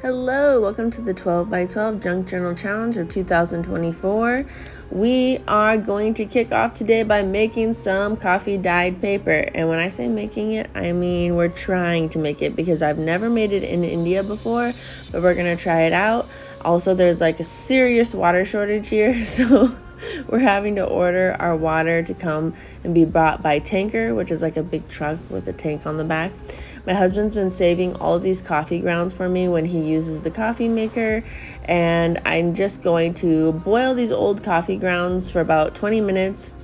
Hello, welcome to the 12 by 12 Junk Journal Challenge of 2024. We are going to kick off today by making some coffee dyed paper. And when I say making it, I mean we're trying to make it because I've never made it in India before, but we're going to try it out. Also, there's like a serious water shortage here, so we're having to order our water to come and be brought by tanker, which is like a big truck with a tank on the back. My husband's been saving all of these coffee grounds for me when he uses the coffee maker, and I'm just going to boil these old coffee grounds for about 20 minutes.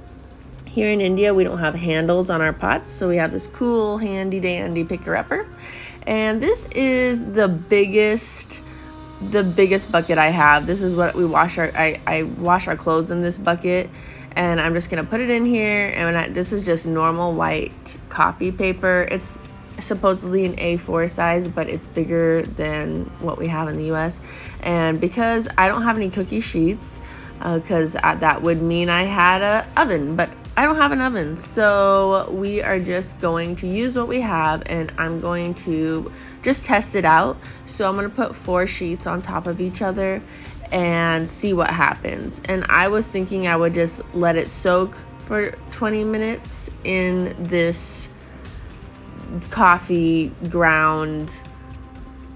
Here in India, we don't have handles on our pots, so we have this cool handy dandy picker-upper. And this is the biggest bucket I have. This is what we wash I wash our clothes in this bucket, and I'm just gonna put it in here. And this is just normal white copy paper. It's supposedly an A4 size, but it's bigger than what we have in the US. And because I don't have any cookie sheets, because that would mean I had an oven, but I don't have an oven, so we are just going to use what we have, and I'm going to just test it out. So I'm going to put 4 sheets on top of each other and see what happens. And I was thinking I would just let it soak for 20 minutes in this coffee ground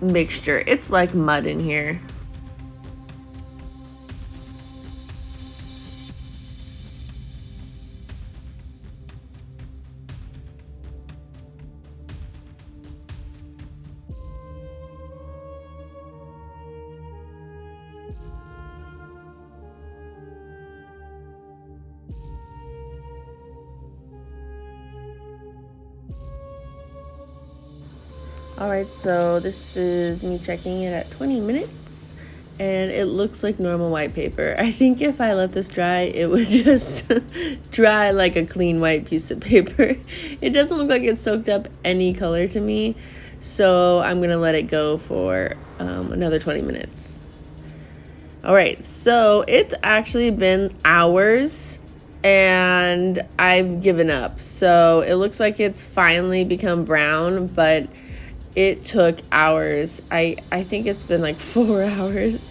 mixture. It's like mud in here. Alright, so this is me checking it at 20 minutes, and it looks like normal white paper. I think if I let this dry, it would just dry like a clean white piece of paper. It doesn't look like it's soaked up any color to me, so I'm going to let it go for another 20 minutes. Alright, so it's actually been hours, and I've given up. So it looks like it's finally become brown, but it took hours. I think it's been like 4 hours.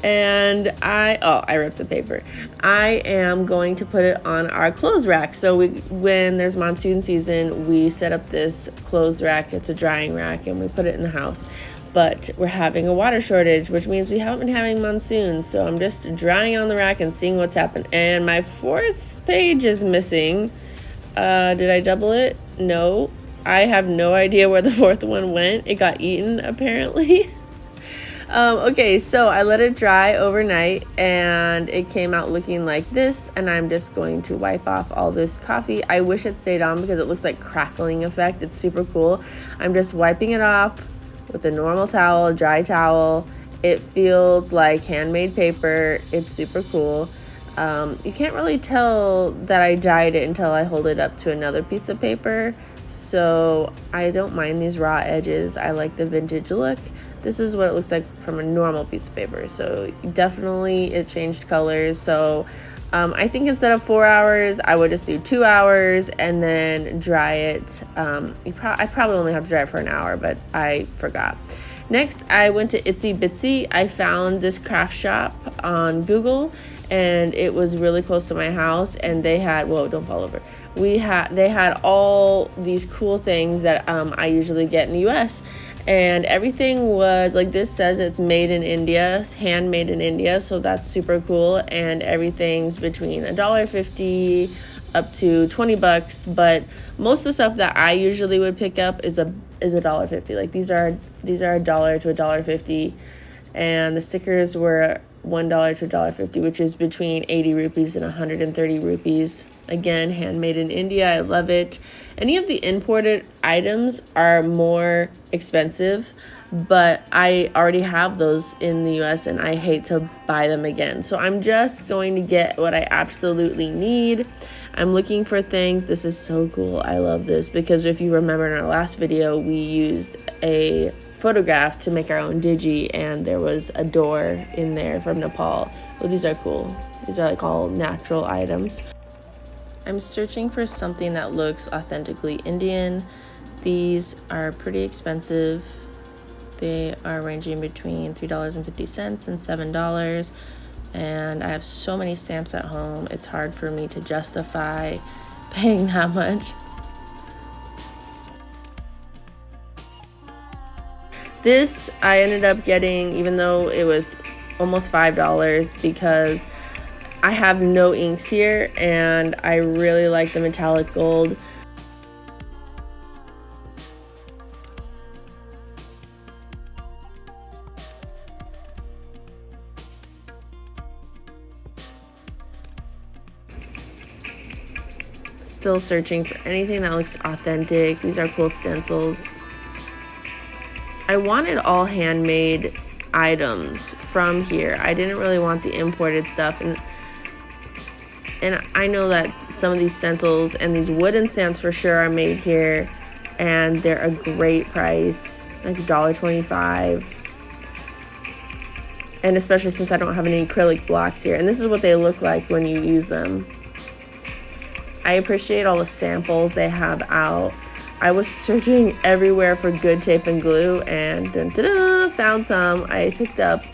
And I ripped the paper. I am going to put it on our clothes rack. So when there's monsoon season, we set up this clothes rack. It's a drying rack, and we put it in the house. But we're having a water shortage, which means we haven't been having monsoons. So I'm just drying it on the rack and seeing what's happened. And my 4th page is missing. Did I double it? No. I have no idea where the 4th one went. It got eaten, apparently. Okay, so I let it dry overnight, and it came out looking like this, and I'm just going to wipe off all this coffee. I wish it stayed on because it looks like crackling effect. It's super cool. I'm just wiping it off with a normal towel, a dry towel. It feels like handmade paper. It's super cool. You can't really tell that I dyed it until I hold it up to another piece of paper. So I don't mind these raw edges. I like the vintage look. This is what it looks like from a normal piece of paper. So definitely it changed colors. So I think instead of 4 hours, I would just do 2 hours and then dry it. I probably only have to dry it for an hour, but I forgot. Next, I went to Itsy Bitsy. I found this craft shop on Google, and it was really close to my house, and they had, whoa, don't fall over. They had all these cool things that I usually get in the US, and everything was like, this says it's made in India, handmade in India, so that's super cool. And everything's between $1.50 up to $20, but most of the stuff that I usually would pick up is $1.50. Like these are $1 to $1.50, and the stickers were $1 to $1.50, which is between 80 rupees and 130 rupees. Again, handmade in India. I love it. Any of the imported items are more expensive, but I already have those in the US, and I hate to buy them again. So I'm just going to get what I absolutely need. I'm looking for things. This is so cool. I love this because if you remember in our last video, we used a photograph to make our own digi, and there was a door in there from Nepal. Well, these are cool. These are like all natural items. I'm searching for something that looks authentically Indian. These are pretty expensive. They are ranging between $3.50 and $7. And I have so many stamps at home, it's hard for me to justify paying that much. This I ended up getting, even though it was almost $5, because I have no inks here and I really like the metallic gold. Still searching for anything that looks authentic. These are cool stencils. I wanted all handmade items from here. I didn't really want the imported stuff, and I know that some of these stencils and these wooden stamps for sure are made here, and they're a great price, like $1.25. And especially since I don't have any acrylic blocks here, and this is what they look like when you use them. I appreciate all the samples they have out. I was searching everywhere for good tape and glue, and found some. I picked up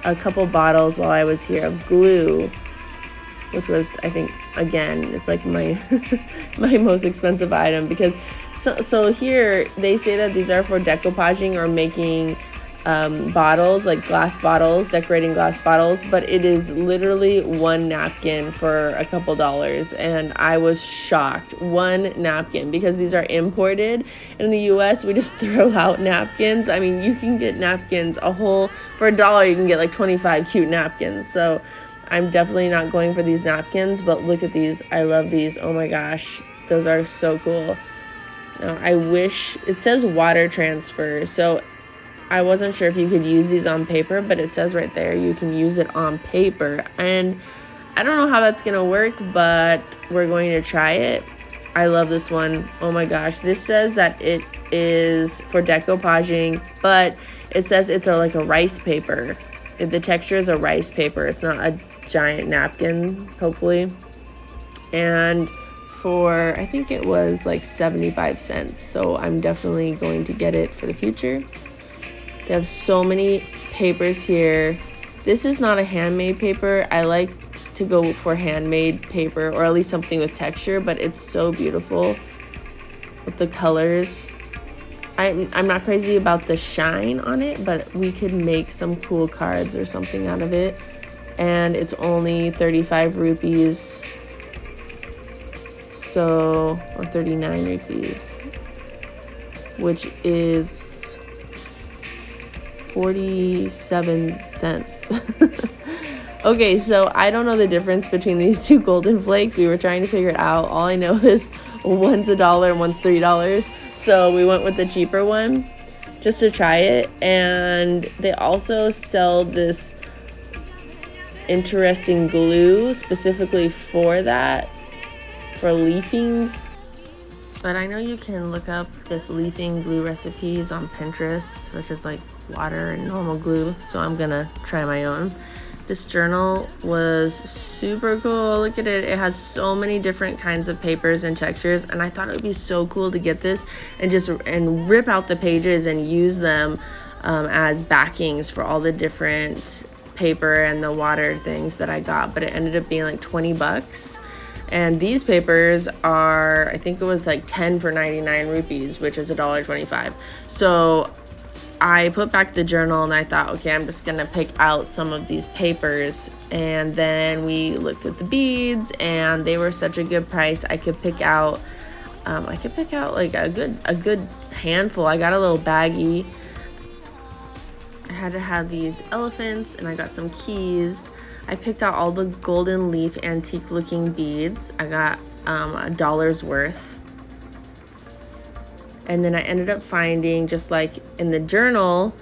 a couple bottles while I was here of glue, which was, I think, again, it's like my my most expensive item, because so here they say that these are for decoupaging or making bottles, like glass bottles, decorating glass bottles, but it is literally one napkin for a couple dollars, and I was shocked. One napkin, because these are imported. In the US, we just throw out napkins. I mean, you can get napkins for $1, you can get like 25 cute napkins. So I'm definitely not going for these napkins, but look at these. I love these. Oh my gosh, those are so cool. Now, I wish it says water transfer, so I wasn't sure if you could use these on paper, but it says right there you can use it on paper. And I don't know how that's going to work, but we're going to try it. I love this one. Oh my gosh. This says that it is for decoupaging, but it says it's like a rice paper. The texture is a rice paper. It's not a giant napkin, hopefully. And for, I think it was like 75 cents. So I'm definitely going to get it for the future. They have so many papers here. This is not a handmade paper. I like to go for handmade paper, or at least something with texture, but it's so beautiful with the colors. I'm not crazy about the shine on it, but we could make some cool cards or something out of it. And it's only 35 rupees. So, or 39 rupees, which is 47 cents. Okay, so I don't know the difference between these two golden flakes. We were trying to figure it out. All I know is one's $1 and one's $3. So we went with the cheaper one just to try it. And they also sell this interesting glue specifically for that, for leafing. But I know you can look up this leafing glue recipes on Pinterest, which is like water and normal glue, so I'm gonna try my own. This journal was super cool. Look at it. It has so many different kinds of papers and textures, and I thought it would be so cool to get this and rip out the pages and use them as backings for all the different paper and the water things that I got. But it ended up being like 20 bucks. And these papers are, I think it was like 10 for 99 rupees, which is $1.25. So I put back the journal and I thought, okay, I'm just gonna pick out some of these papers. And then we looked at the beads, and they were such a good price. I could pick out like a good handful. I got a little baggie. I had to have these elephants, and I got some keys. I picked out all the golden leaf antique looking beads. I got $1 worth. And then I ended up finding, just like in the journal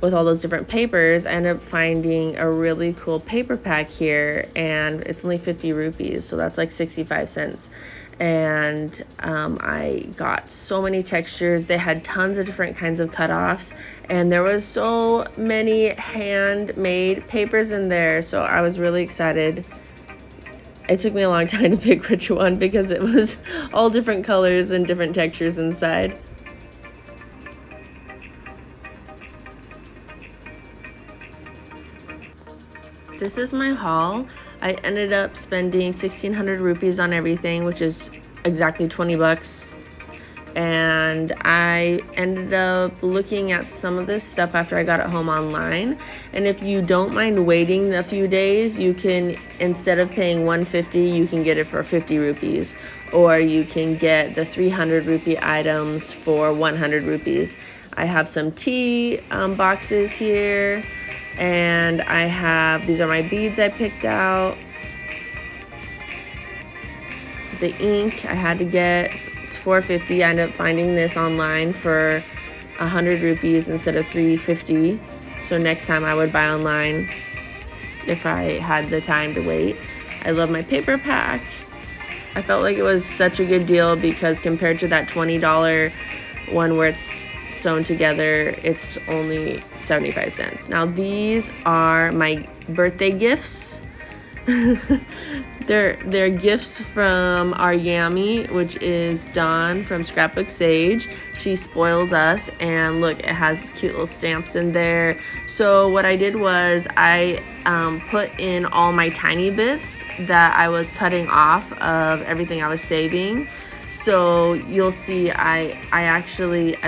with all those different papers, I ended up finding a really cool paper pack here, and it's only 50 rupees, so that's like 65 cents. And I got so many textures. They had tons of different kinds of cutoffs, and there was so many handmade papers in there, so I was really excited. It took me a long time to pick which one because it was all different colors and different textures inside. This is my haul. I ended up spending 1,600 rupees on everything, which is exactly 20 bucks. And I ended up looking at some of this stuff after I got it home online. And if you don't mind waiting a few days, you can, instead of paying 150, you can get it for 50 rupees. Or you can get the 300 rupee items for 100 rupees. I have some tea boxes here. And I have, these are my beads I picked out. The ink I had to get, it's 450. I ended up finding this online for 100 rupees instead of 350. So next time I would buy online if I had the time to wait. I love my paper pack. I felt like it was such a good deal because compared to that $20 one where it's sewn together, it's only 75 cents. Now these are my birthday gifts. They're gifts from our Yummy, which is Dawn from Scrapbook Sage. She spoils us, and look, it has cute little stamps in there. So what I did was I put in all my tiny bits that I was cutting off of everything I was saving. So you'll see I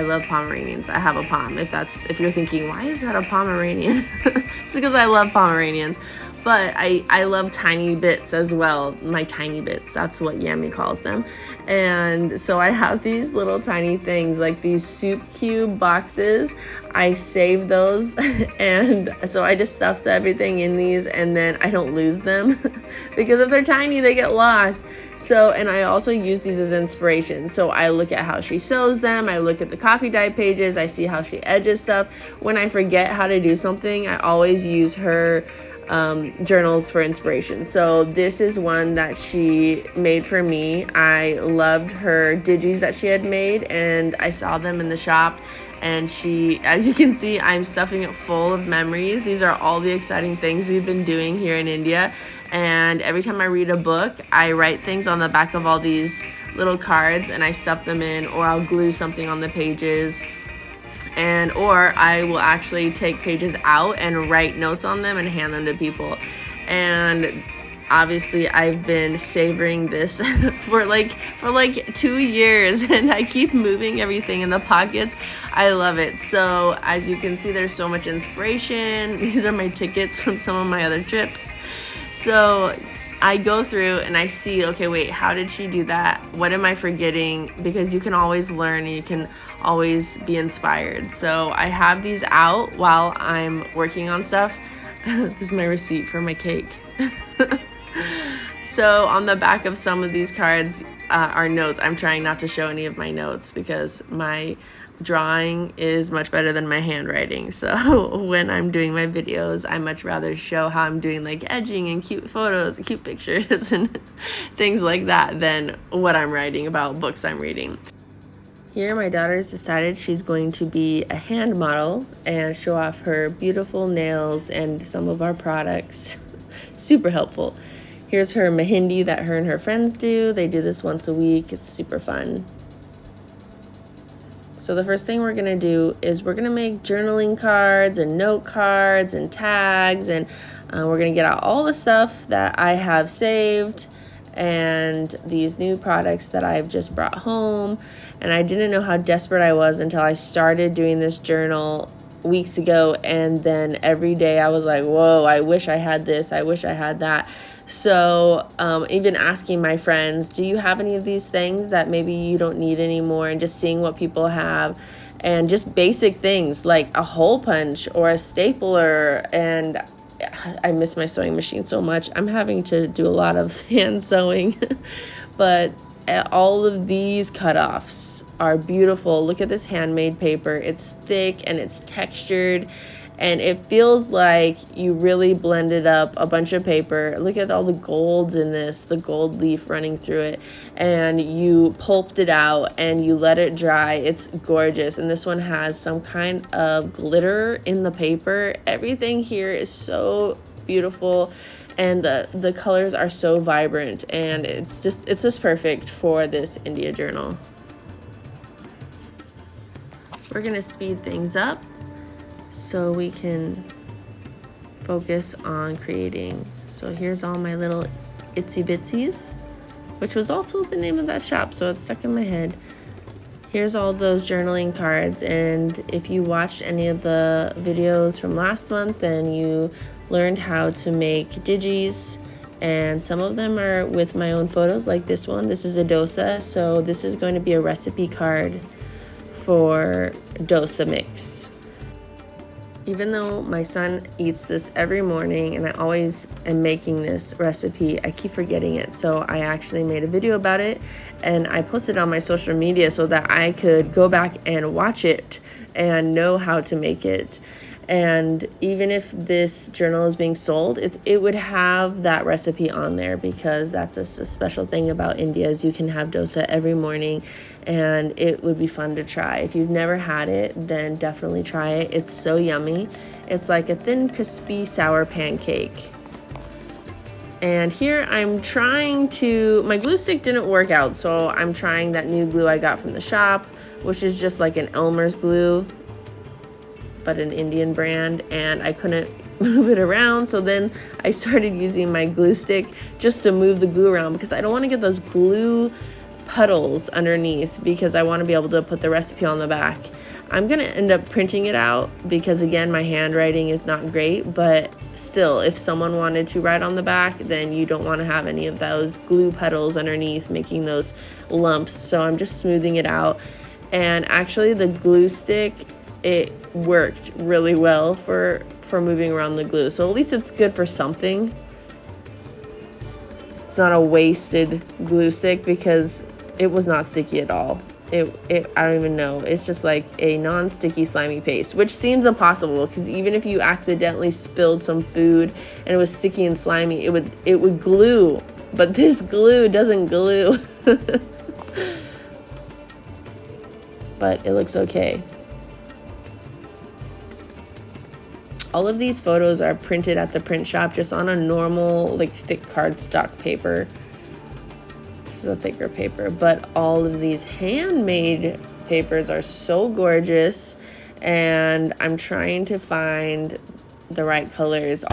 love Pomeranians. I have a Pom. If you're thinking, why is that a Pomeranian? It's because I love Pomeranians. But I love tiny bits as well. My tiny bits, that's what Yummy calls them. And so I have these little tiny things, like these soup cube boxes. I save those, and so I just stuffed everything in these, and then I don't lose them because if they're tiny, they get lost. So, and I also use these as inspiration. So I look at how she sews them, I look at the coffee dye pages, I see how she edges stuff. When I forget how to do something, I always use her journals for inspiration. So this is one that she made for me. I loved her digis that she had made, and I saw them in the shop, and she, as you can see, I'm stuffing it full of memories. These are all the exciting things we've been doing here in India, and every time I read a book, I write things on the back of all these little cards and I stuff them in, or I'll glue something on the pages. Or I will actually take pages out and write notes on them and hand them to people. And obviously I've been savoring this for like 2 years, and I keep moving everything in the pockets. I love it. So as you can see, there's so much inspiration. These are my tickets from some of my other trips. So I go through and I see, okay, wait, how did she do that? What am I forgetting? Because you can always learn and you can always be inspired. So I have these out while I'm working on stuff. This is my receipt for my cake. So on the back of some of these cards are notes. I'm trying not to show any of my notes because my drawing is much better than my handwriting. So when I'm doing my videos, I much rather show how I'm doing like edging and cute photos and cute pictures and things like that than what I'm writing about books I'm reading. Here my daughter's decided she's going to be a hand model and show off her beautiful nails and some of our products. Super helpful. Here's her mehndi that her and her friends do. They do this once a week. It's super fun. So the first thing we're going to do is we're going to make journaling cards and note cards and tags, and we're going to get out all the stuff that I have saved and these new products that I've just brought home. And I didn't know how desperate I was until I started doing this journal weeks ago, and then every day I was like, whoa, I wish I had this, I wish I had that. So even asking my friends, do you have any of these things that maybe you don't need anymore, and just seeing what people have, and just basic things like a hole punch or a stapler. And I miss my sewing machine so much. I'm having to do a lot of hand sewing, but all of these cutoffs are beautiful. Look at this handmade paper. It's thick and it's textured, and it feels like you really blended up a bunch of paper. Look at all the golds in this, the gold leaf running through it, and you pulped it out and you let it dry. It's gorgeous. And this one has some kind of glitter in the paper. Everything here is so beautiful, and the colors are so vibrant, and it's just perfect for this India journal. We're gonna speed things up so we can focus on creating. So here's all my little itsy bitsies, which was also the name of that shop, so it's stuck in my head. Here's all those journaling cards, and if you watched any of the videos from last month, then you learned how to make digis, and some of them are with my own photos, like this one. This is a dosa, so this is going to be a recipe card for dosa mix. Even though my son eats this every morning and I always am making this recipe, I keep forgetting it. So I actually made a video about it and I posted it on my social media so that I could go back and watch it and know how to make it. And even if this journal is being sold, it would have that recipe on there, because that's just a special thing about India, is you can have dosa every morning and it would be fun to try. If you've never had it, then definitely try it. It's so yummy. It's like a thin, crispy, sour pancake. And here I'm trying to, my glue stick didn't work out, so I'm trying that new glue I got from the shop, which is just like an Elmer's glue, but an Indian brand, and I couldn't move it around. So then I started using my glue stick just to move the glue around, because I don't want to get those glue puddles underneath, because I want to be able to put the recipe on the back. I'm gonna end up printing it out because, again, my handwriting is not great, but still, if someone wanted to write on the back, then you don't want to have any of those glue puddles underneath making those lumps. So I'm just smoothing it out. And actually the glue stick, it worked really well for moving around the glue. So at least it's good for something. It's not a wasted glue stick, because it was not sticky at all. I don't even know. It's just like a non-sticky slimy paste, which seems impossible, because even if you accidentally spilled some food and it was sticky and slimy, it would glue. But this glue doesn't glue. But it looks okay. All of these photos are printed at the print shop, just on a normal, like, thick cardstock paper. This is a thicker paper, but all of these handmade papers are so gorgeous, and I'm trying to find the right colors.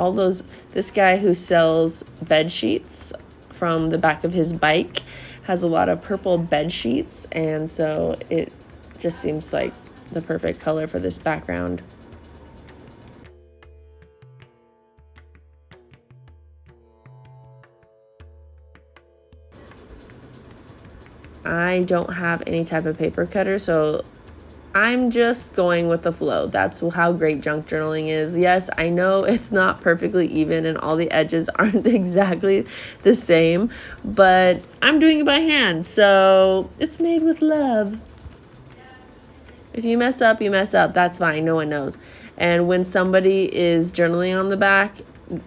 This guy who sells bed sheets from the back of his bike has a lot of purple bed sheets, and so it just seems like the perfect color for this background. I don't have any type of paper cutter, so I'm just going with the flow. That's how great junk journaling is. Yes, I know it's not perfectly even and all the edges aren't exactly the same, but I'm doing it by hand, so it's made with love. If you mess up, you mess up. That's fine. No one knows. And when somebody is journaling on the back,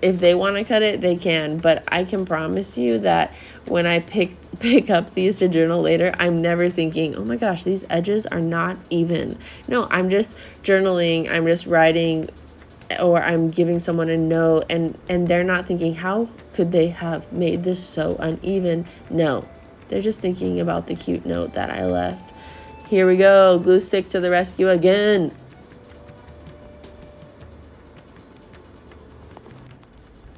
if they want to cut it, they can. But I can promise you that when I pick up these to journal later, I'm never thinking, oh my gosh, these edges are not even. No, I'm just journaling. I'm just writing, or I'm giving someone a note, and they're not thinking, how could they have made this so uneven? No, they're just thinking about the cute note that I left. Here we go. Glue stick to the rescue again.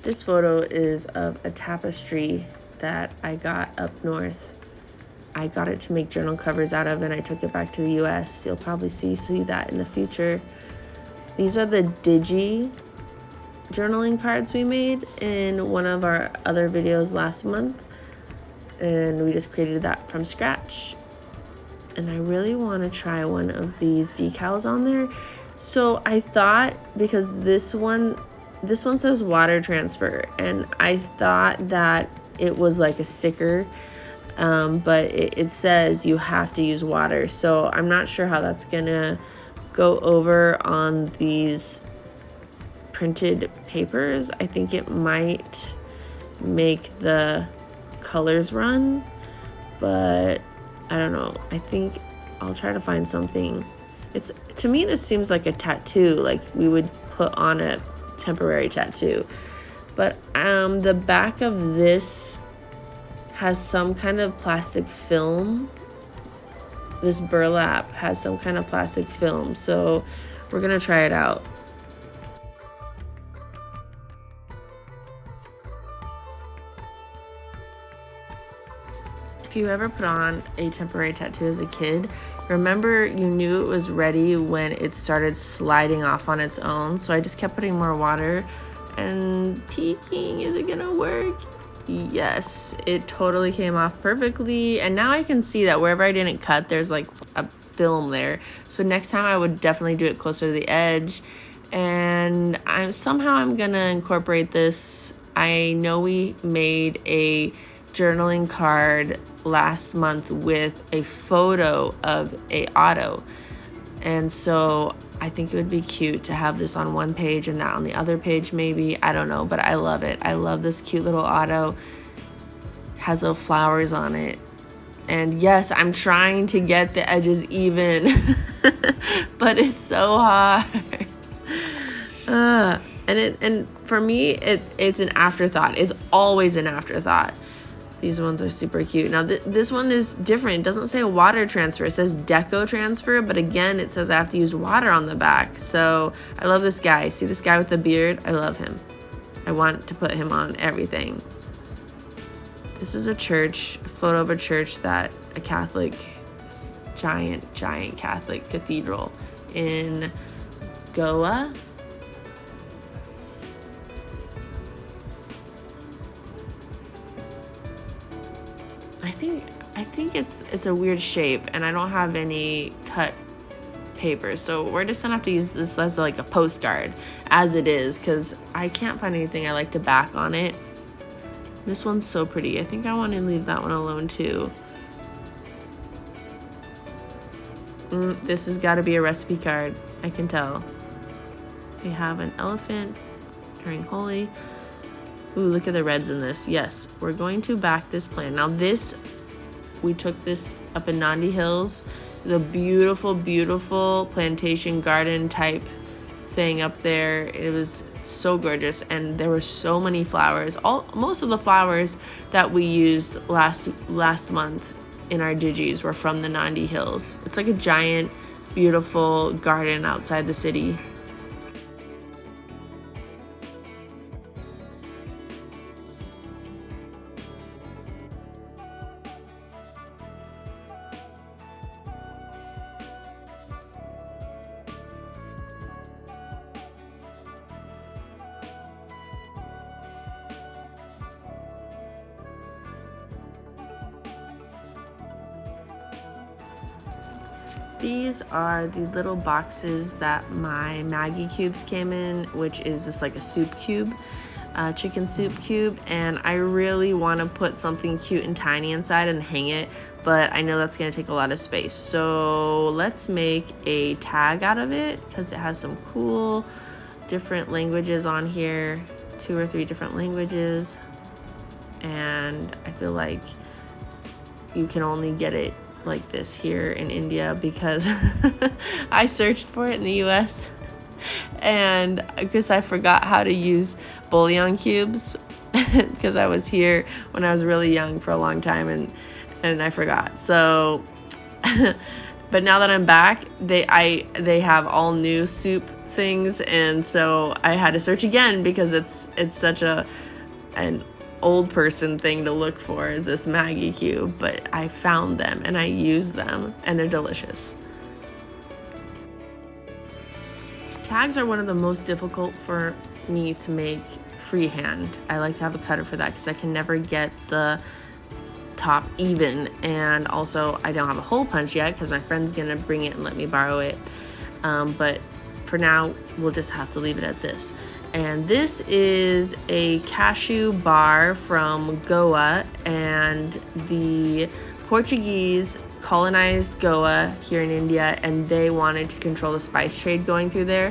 This photo is of a tapestry that I got up north. I got it to make journal covers out of, and I took it back to the US. You'll probably see that in the future. These are the digi journaling cards we made in one of our other videos last month, and we just created that from scratch. And I really want to try one of these decals on there. So I thought, because this one says water transfer, and I thought that it was like a sticker, but it says you have to use water. So I'm not sure how that's gonna go over on these printed papers. I think it might make the colors run, but I don't know. I think I'll try to find something. To me, this seems like a tattoo, like we would put on a temporary tattoo. But the back of this has some kind of plastic film. This burlap has some kind of plastic film, so we're gonna try it out. If you ever put on a temporary tattoo as a kid, remember you knew it was ready when it started sliding off on its own. So I just kept putting more water and peeking. Is it gonna work? Yes, it totally came off perfectly. And now I can see that wherever I didn't cut, there's like a film there. So next time I would definitely do it closer to the edge. And I'm gonna incorporate this. I know we made a journaling card last month with a photo of a auto, and so I think it would be cute to have this on one page and that on the other page, maybe. I don't know, but I love it. I love this cute little auto. Has little flowers on it. And yes, I'm trying to get the edges even, but it's so hard. And for me, it's an afterthought. It's always an afterthought. These ones are super cute. Now, this one is different. It doesn't say water transfer. It says deco transfer, but again, it says I have to use water on the back. So I love this guy. See this guy with the beard? I love him. I want to put him on everything. This is a photo of a church that a Catholic, giant Catholic cathedral in Goa. I think it's a weird shape, and I don't have any cut paper, so we're just gonna have to use this as like a postcard as it is, because I can't find anything I like to back on it. This one's so pretty. I think I want to leave that one alone too. This has got to be a recipe card. I can tell. We have an elephant during Holy. Ooh, look at the reds in this. Yes, we're going to back this plant. Now we took this up in Nandi Hills. It's a beautiful, beautiful plantation garden type thing up there. It was so gorgeous, and there were so many flowers. Most of the flowers that we used last month in our digis were from the Nandi Hills. It's like a giant, beautiful garden outside the city. These are the little boxes that my Maggie cubes came in, which is just like a soup cube, chicken soup cube, and I really want to put something cute and tiny inside and hang it, but I know that's going to take a lot of space. So let's make a tag out of it, because it has some cool different languages on here, 2 or 3 different languages, and I feel like you can only get it like this here in India, because I searched for it in the US, and because I forgot how to use bouillon cubes because I was here when I was really young for a long time, and I forgot. So but now that I'm back, they have all new soup things, and so I had to search again, because it's such an old person thing to look for, is this Maggie cube, but I found them and I used them, and they're delicious. Tags are one of the most difficult for me to make freehand. I like to have a cutter for that, because I can never get the top even, and also I don't have a hole punch yet, because my friend's gonna bring it and let me borrow it, but for now we'll just have to leave it at this. And this is a cashew bar from Goa, and the Portuguese colonized Goa here in India, and they wanted to control the spice trade going through there.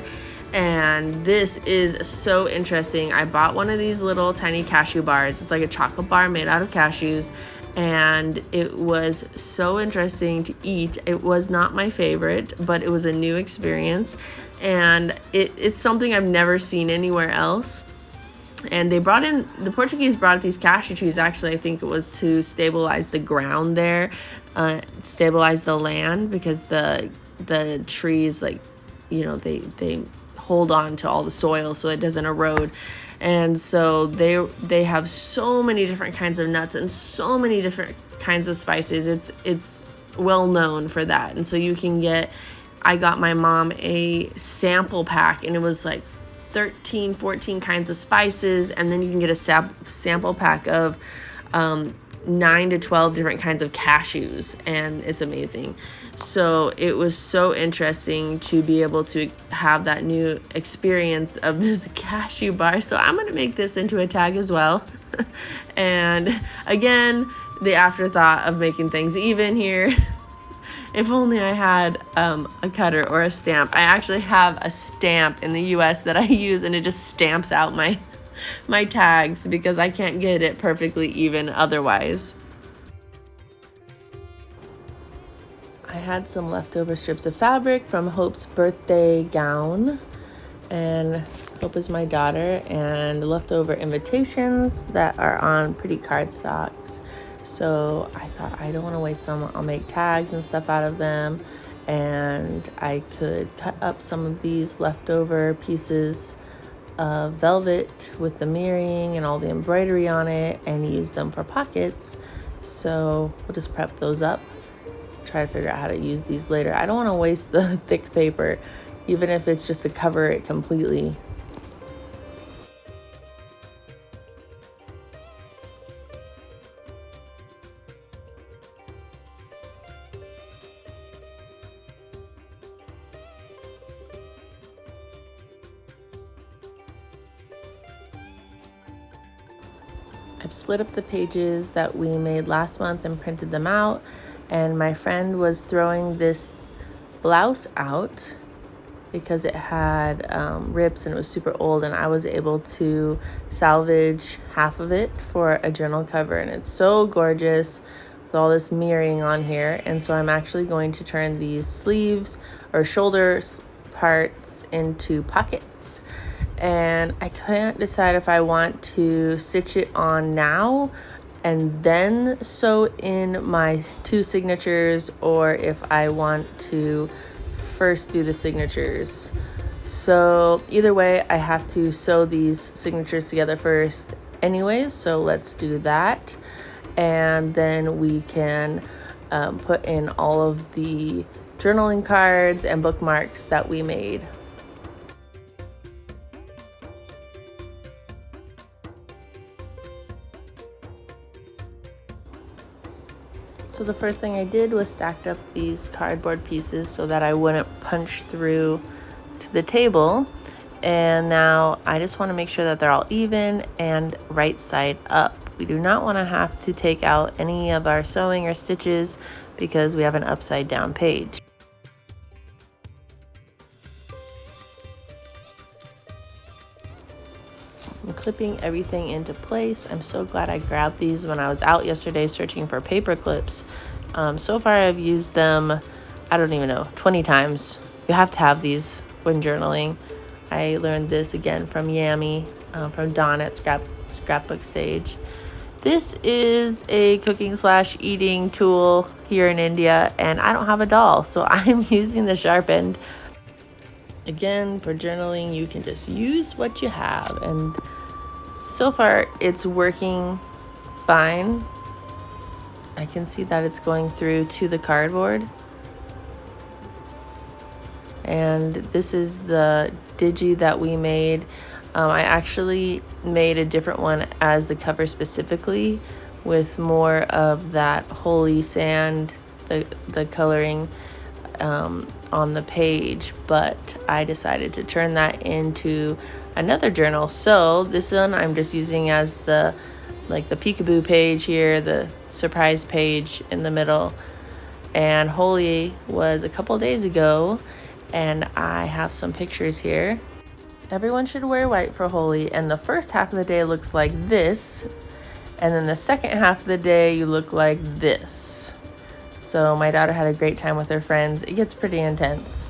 And this is so interesting. I bought one of these little tiny cashew bars. It's like a chocolate bar made out of cashews, and it was so interesting to eat. It was not my favorite, but it was a new experience, and it's something I've never seen anywhere else. And the Portuguese brought these cashew trees, actually, I think it was to stabilize the ground there, stabilize the land, because the trees, like, you know, they hold on to all the soil so it doesn't erode. And so they have so many different kinds of nuts and so many different kinds of spices. It's well known for that. And so you can get, I got my mom a sample pack, and it was like 13, 14 kinds of spices, and then you can get a sample pack of 9 to 12 different kinds of cashews, and it's amazing. So it was so interesting to be able to have that new experience of this cashew bar. So I'm going to make this into a tag as well. And again, the afterthought of making things even here. If only I had a cutter or a stamp. I actually have a stamp in the US that I use, and it just stamps out my tags because I can't get it perfectly even otherwise. I had some leftover strips of fabric from Hope's birthday gown, and Hope is my daughter, and leftover invitations that are on pretty cardstocks. So I thought, I don't want to waste them. I'll make tags and stuff out of them, and I could cut up some of these leftover pieces of velvet with the mirroring and all the embroidery on it and use them for pockets. So we'll just prep those up, try to figure out how to use these later. I don't want to waste the thick paper, even if it's just to cover it completely. I've split up the pages that we made last month and printed them out, and my friend was throwing this blouse out because it had rips and it was super old, and I was able to salvage half of it for a journal cover, and it's so gorgeous with all this mirroring on here. And so I'm actually going to turn these sleeves or shoulder parts into pockets, and I can't decide if I want to stitch it on now and then sew in my 2 signatures, or if I want to first do the signatures. So either way, I have to sew these signatures together first anyways, so let's do that, and then we can put in all of the journaling cards and bookmarks that we made. So the first thing I did was stacked up these cardboard pieces so that I wouldn't punch through to the table. And now I just want to make sure that they're all even and right side up. We do not want to have to take out any of our sewing or stitches because we have an upside down page. I'm clipping everything into place. I'm so glad I grabbed these when I was out yesterday searching for paper clips. So far I've used them, I don't even know, 20 times. You have to have these when journaling. I learned this again from Yami, from Dawn at Scrapbook Sage. This is a cooking/eating tool here in India, and I don't have a doll, so I'm using the sharp end. Again, for journaling, you can just use what you have, and so far it's working fine. I can see that it's going through to the cardboard. And this is the digi that we made. I actually made a different one as the cover specifically, with more of that holy sand, the coloring on the page, but I decided to turn that into another journal. So this one I'm just using as the peekaboo page here, the surprise page in the middle. And Holy was a couple days ago, and I have some pictures here. Everyone should wear white for Holy, and the first half of the day looks like this, and then the second half of the day you look like this. So my daughter had a great time with her friends. It gets pretty intense.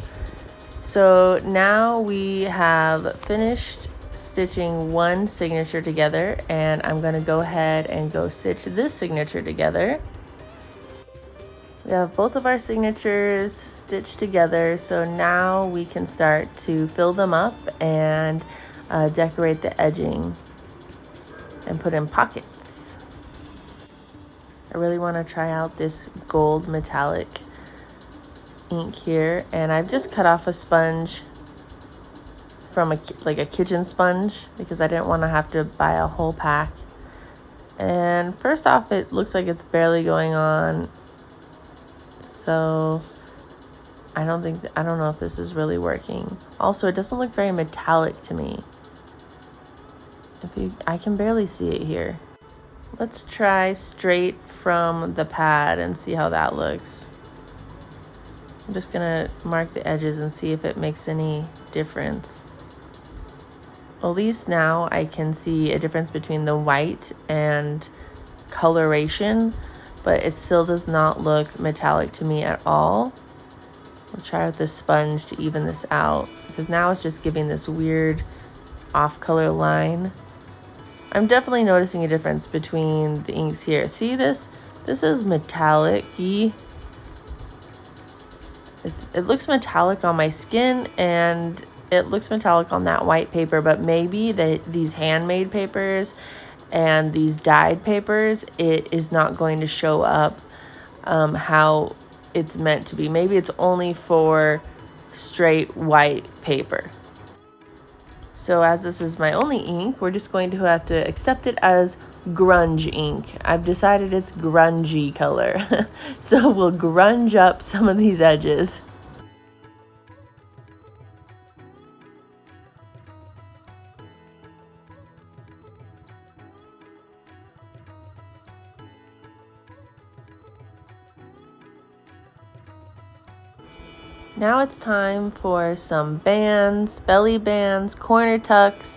So now we have finished stitching one signature together, and I'm going to go ahead and go stitch this signature together. We have both of our signatures stitched together, so now we can start to fill them up and decorate the edging and put in pockets. I really want to try out this gold metallic ink here, and I've just cut off a sponge from like a kitchen sponge because I didn't want to have to buy a whole pack. And first off, it looks like it's barely going on, so I don't know if this is really working. Also, it doesn't look very metallic to me. I can barely see it here. Let's try straight from the pad and see how that looks. I'm just gonna mark the edges and see if it makes any difference. At least now I can see a difference between the white and coloration, but it still does not look metallic to me at all. I'll try with this sponge to even this out because now it's just giving this weird off-color line. I'm definitely noticing a difference between the inks here. See this? This is metallic-y. It looks metallic on my skin and it looks metallic on that white paper, but maybe these handmade papers and these dyed papers, it is not going to show up how it's meant to be. Maybe it's only for straight white paper. So as this is my only ink, we're just going to have to accept it as grunge ink. I've decided it's grungy color. So we'll grunge up some of these edges. Now it's time for some bands, belly bands, corner tucks,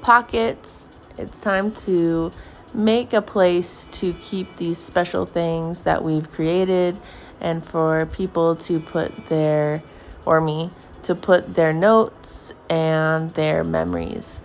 pockets. It's time to make a place to keep these special things that we've created and for people to put their, or me, to put their notes and their memories.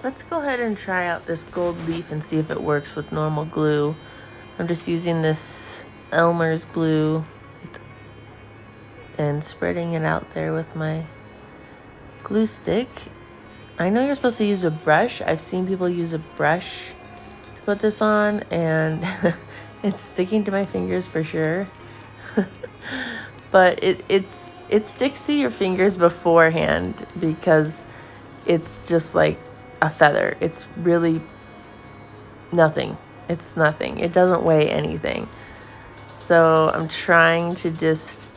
Let's go ahead and try out this gold leaf and see if it works with normal glue. I'm just using this Elmer's glue and spreading it out there with my glue stick. I know you're supposed to use a brush. I've seen people use a brush to put this on, and it's sticking to my fingers for sure. But it sticks to your fingers beforehand because it's just like a feather. It's really nothing. It's nothing. It doesn't weigh anything. So I'm trying to just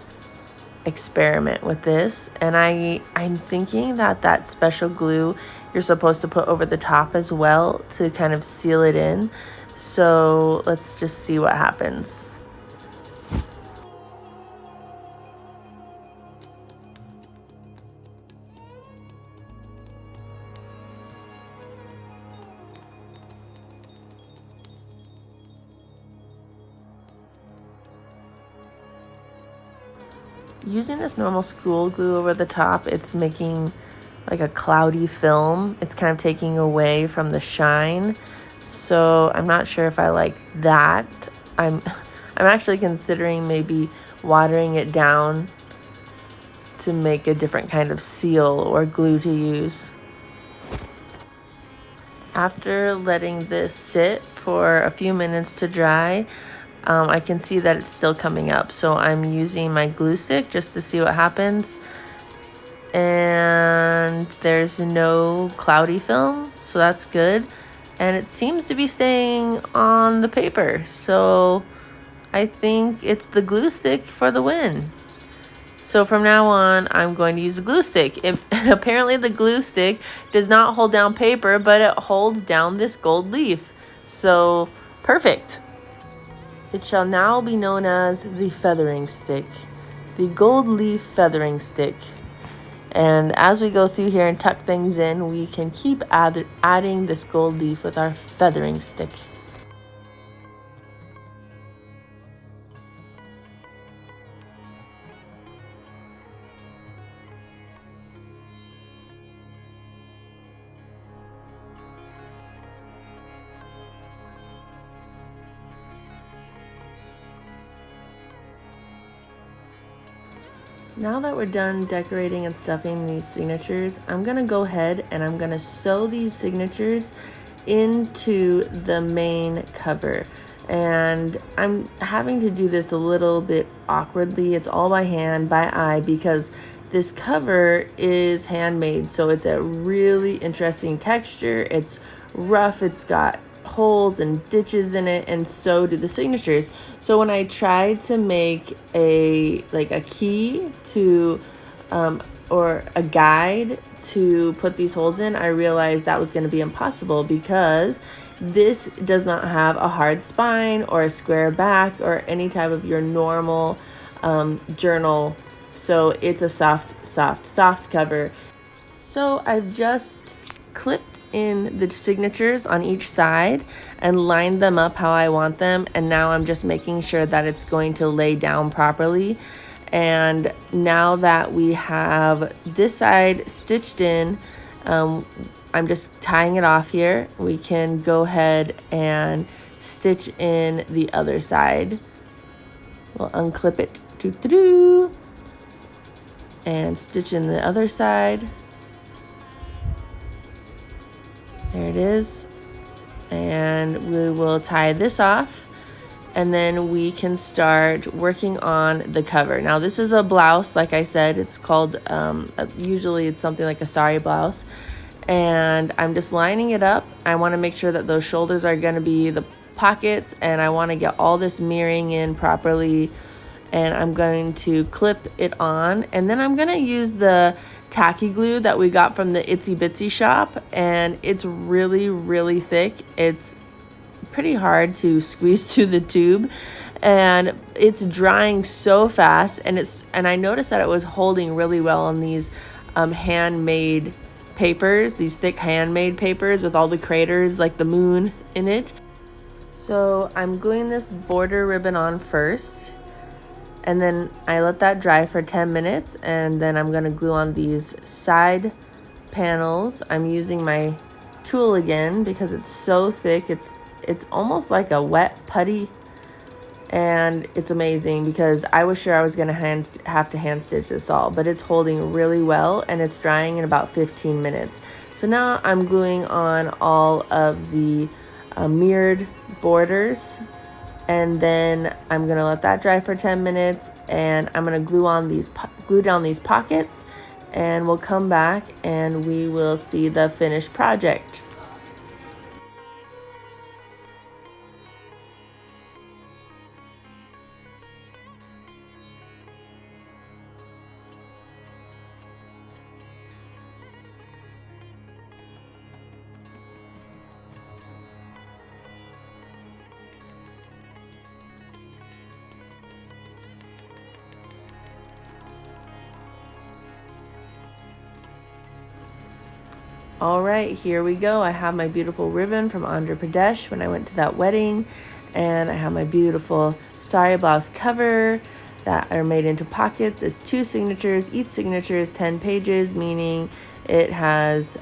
experiment with this, and I'm thinking that special glue you're supposed to put over the top as well to kind of seal it in. So let's just see what happens. Using this normal school glue over the top, it's making like a cloudy film. It's kind of taking away from the shine. So I'm not sure if I like that. I'm actually considering maybe watering it down to make a different kind of seal or glue to use. After letting this sit for a few minutes to dry, I can see that it's still coming up. So I'm using my glue stick just to see what happens. And there's no cloudy film, so that's good. And it seems to be staying on the paper. So I think it's the glue stick for the win. So from now on, I'm going to use a glue stick. Apparently the glue stick does not hold down paper, but it holds down this gold leaf. So perfect. It shall now be known as the feathering stick, the gold leaf feathering stick. And as we go through here and tuck things in, we can keep adding this gold leaf with our feathering stick. Now that we're done decorating and stuffing these signatures, I'm going to go ahead and I'm going to sew these signatures into the main cover. And I'm having to do this a little bit awkwardly. It's all by hand, by eye, because this cover is handmade. So it's a really interesting texture. It's rough. It's got holes and ditches in it, and so do the signatures. So when I tried to make a key to or a guide to put these holes in, I realized that was going to be impossible because this does not have a hard spine or a square back or any type of your normal journal. So it's a soft cover. So I've just clipped in the signatures on each side and lined them up how I want them, and now I'm just making sure that it's going to lay down properly. And now that we have this side stitched in, I'm just tying it off here. We can go ahead and stitch in the other side. We'll unclip it and stitch in the other side. There it is. And we will tie this off, and then we can start working on the cover. Now this is a blouse, like I said. It's called, usually it's something like a sari blouse. And I'm just lining it up. I want to make sure that those shoulders are going to be the pockets, and I want to get all this mirroring in properly. And I'm going to clip it on, and then I'm going to use the tacky glue that we got from the Itsy Bitsy shop, and it's really thick. It's pretty hard to squeeze through the tube, and it's drying so fast, and I noticed that it was holding really well on these handmade papers, these thick handmade papers with all the craters like the moon in it. So I'm gluing this border ribbon on first, and then I let that dry for 10 minutes, and then I'm gonna glue on these side panels. I'm using my tool again because it's so thick. It's almost like a wet putty, and it's amazing because I was sure I was gonna have to hand stitch this all, but it's holding really well, and it's drying in about 15 minutes. So now I'm gluing on all of the mirrored borders, and then I'm gonna let that dry for 10 minutes, and I'm gonna glue down these pockets, and we'll come back and we will see the finished project. All right, here we go. I have my beautiful ribbon from Andhra Pradesh when I went to that wedding, and I have my beautiful sari blouse cover that are made into pockets. It's 2 signatures. Each signature is 10 pages, meaning It has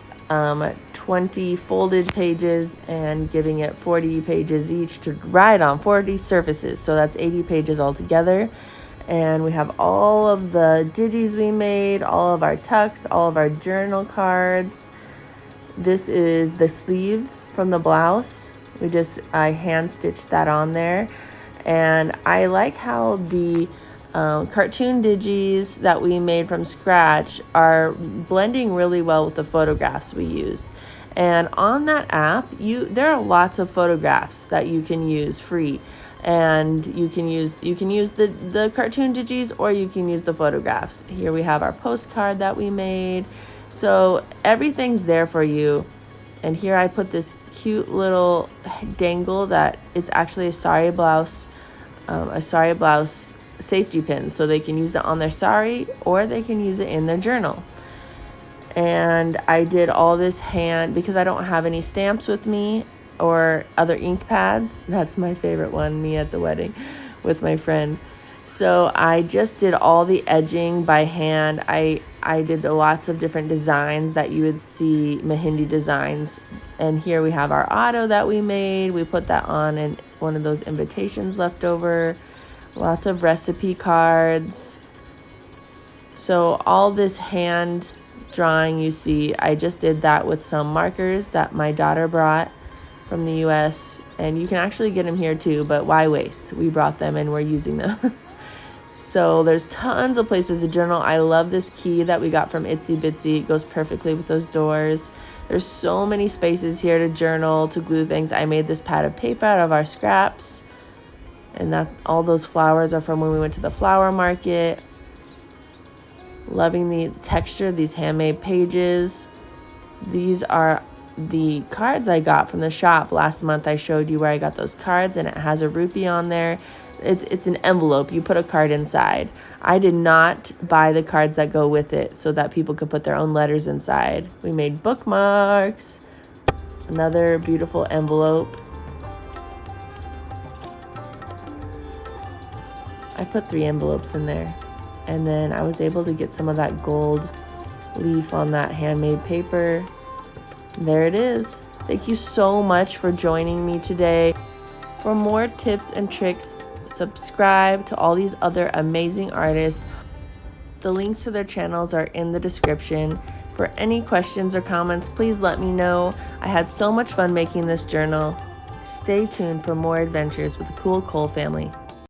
20 folded pages and giving it 40 pages each to write on, 40 surfaces. So that's 80 pages altogether. And we have all of the digis we made, all of our tucks, all of our journal cards. This is the sleeve from the blouse. I hand stitched that on there. And I like how the cartoon digis that we made from scratch are blending really well with the photographs we used. And on that app, there are lots of photographs that you can use free. And you can use the cartoon digis, or you can use the photographs. Here we have our postcard that we made. So everything's there for you. And here I put this cute little dangle that it's actually a sari blouse safety pin, so they can use it on their sari or they can use it in their journal. And I did all this hand because I don't have any stamps with me or other ink pads. That's my favorite one, me at the wedding with my friend. So I just did all the edging by hand. I did lots of different designs that you would see, Mehndi designs. And here we have our auto that we made. We put that on in one of those invitations left over. Lots of recipe cards. So all this hand drawing you see, I just did that with some markers that my daughter brought from the US, and you can actually get them here too, but why waste? We brought them and we're using them. So there's tons of places to journal. I love this key that we got from Itsy Bitsy. It goes perfectly with those doors. There's so many spaces here to journal, to glue things. I made this pad of paper out of our scraps, and that all those flowers are from when we went to the flower market. Loving the texture of these handmade pages. These are the cards I got from the shop. Last month I showed you where I got those cards, and it has a rupee on there. It's an envelope. You put a card inside. I did not buy the cards that go with it so that people could put their own letters inside. We made bookmarks. Another beautiful envelope. I put 3 envelopes in there. And then I was able to get some of that gold leaf on that handmade paper. There it is. Thank you so much for joining me today. For more tips and tricks, subscribe to all these other amazing artists. The links to their channels are in the description. For any questions or comments, please let me know. I had so much fun making this journal. Stay tuned for more adventures with the Cool Cole family.